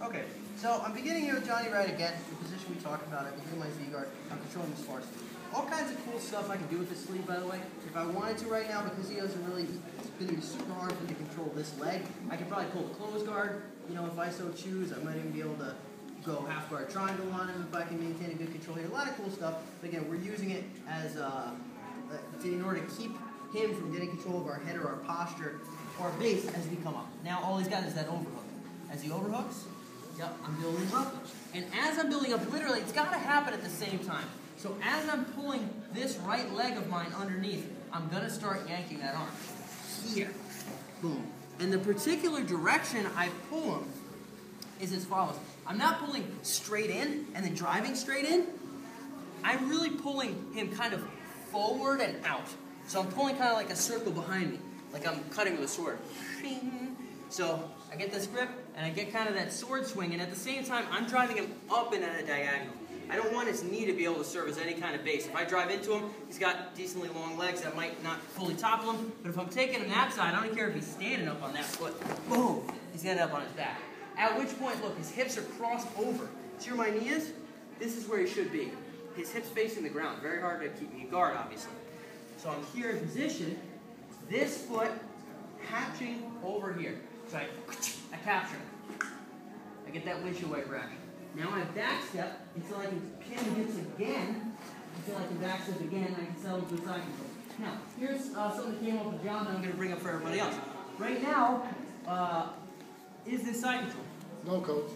Okay, so I'm beginning here with Johnny right again, the position we talked about at the beginning of my Z-guard. I'm controlling his farce. All kinds of cool stuff I can do with this sleeve, by the way. If I wanted to right now, because he doesn't really, it's going to be super hard for me to control this leg, I could probably pull the close guard. You know, if I so choose, I might even be able to go half guard triangle on him if I can maintain a good control here. A lot of cool stuff. But again, we're using it as in order to keep him from getting control of our head or our posture or our base as we come up. Now all he's got is that overhook. As he overhooks, yep, I'm building up. And as I'm building up, literally, it's got to happen at the same time. So as I'm pulling this right leg of mine underneath, I'm going to start yanking that arm. Here. Boom. And the particular direction I pull him is as follows. I'm not pulling straight in and then driving straight in. I'm really pulling him kind of forward and out. So I'm pulling kind of like a circle behind me, like I'm cutting with a sword. So I get this grip, and I get kind of that sword swing, and at the same time, I'm driving him up and at a diagonal. I don't want his knee to be able to serve as any kind of base. If I drive into him, he's got decently long legs that might not fully topple him, but if I'm taking him that side, I don't care if he's standing up on that foot. Boom! He's going to end up on his back. At which point, look, his hips are crossed over. See where my knee is? This is where he should be. His hips facing the ground. Very hard to keep me in guard, obviously. So I'm here in position, this foot hatching over here. So I capture him. I get that windshield wiper action. Now I back step until I can pin the hips again, until I can back step again, and I can settle to the side control. Now, here's something that came up with John that I'm going to bring up for everybody else. Right now, is this side control? No, coach.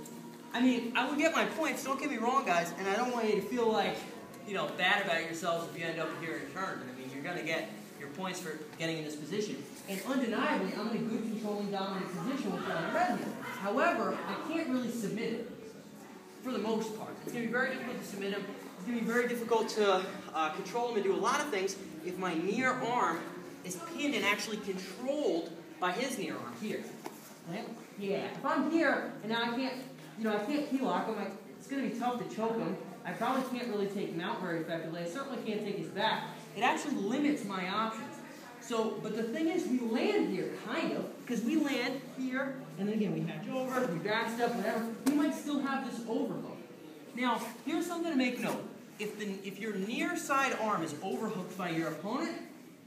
I mean, I would get my points, don't get me wrong, guys, and I don't want you to feel like, you know, bad about yourselves if you end up here in turn. I mean, you're going to get your points for getting in this position. And undeniably, I'm in a good controlling dominant position with Johnny Red here. However, I can't really submit him for the most part. It's going to be very difficult to submit him. It's going to be very difficult to control him and do a lot of things if my near arm is pinned and actually controlled by his near arm here. Right? Yeah. If I'm here and now I can't, you know, I can't key lock him, it's going to be tough to choke him. I probably can't really take him out very effectively. I certainly can't take his back. It actually limits my options. So, but the thing is, we land here, kind of, because we land here, and then again, we hatch over, we back step, whatever. We might still have this overhook. Now, here's something to make note. If your near side arm is overhooked by your opponent,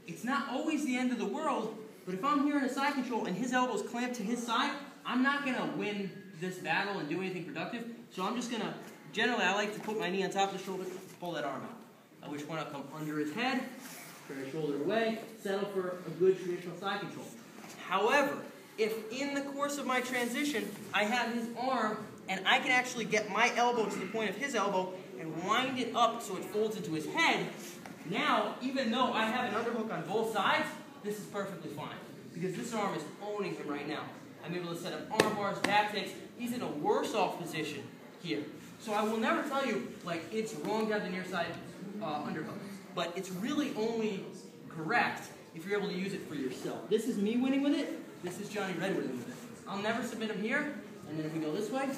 it's not always the end of the world, but if I'm here in a side control and his elbow's clamped to his side, I'm not going to win this battle and do anything productive, so I'm just going to, generally, I like to put my knee on top of the shoulder, pull that arm out, at which point I'll come under his head, turn his shoulder away, settle for a good traditional side control. However, if in the course of my transition, I have his arm, and I can actually get my elbow to the point of his elbow and wind it up so it folds into his head, now, even though I have an underhook on both sides, this is perfectly fine. Because this arm is owning him right now. I'm able to set up arm bars, back takes. He's in a worse off position here. So I will never tell you, like, it's wrong to have the near side underhook. But it's really only correct if you're able to use it for yourself. This is me winning with it. This is Johnny Red winning with it. I'll never submit him here. And then if we go this way,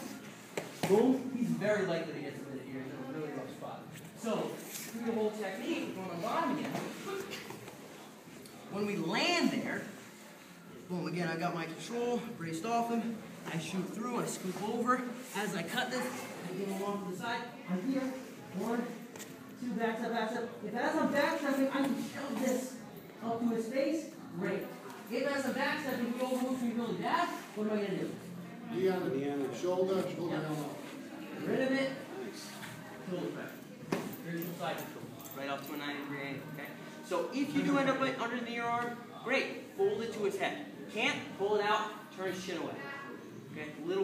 boom, he's very likely to get submitted here. He's in a really rough spot. So, through the whole technique, going on the bottom again, when we land there, boom, again, I got my control, braced off him. I shoot through, I scoop over. As I cut this, I go along to the side. I'm here. 1, 2, back step, back step. If as I'm backstepping, I can shove this up to his face, great. If as I'm backstepping, he overhooks me really bad, what am I going to do? Knee on the shoulder down. Rid of it. Shoulder back. Traditional side control. Right off to a 90-degree angle, okay? So if you do end up under the near arm, great. Fold it to his head. Can't, pull it out, turn his chin away. Okay? Little